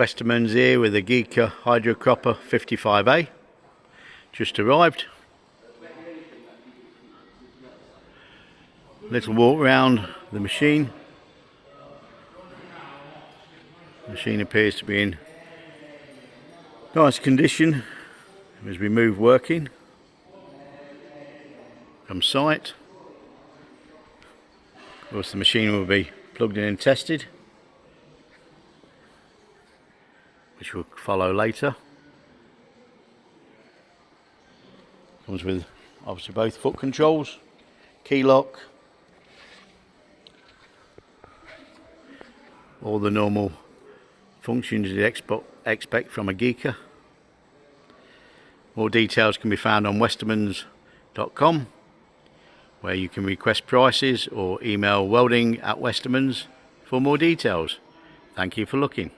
Westermans here with the Geka Hydracrop 55A. Just arrived. Little walk round the machine. The machine appears to be in nice condition as we move working from site. Of course, the machine will be plugged in and tested, which will follow later. Comes with obviously both foot controls, key lock, all the normal functions you'd expect from a Geka. More details can be found on Westermans.com, where you can request prices or email welding@Westermans for more details. Thank you for looking.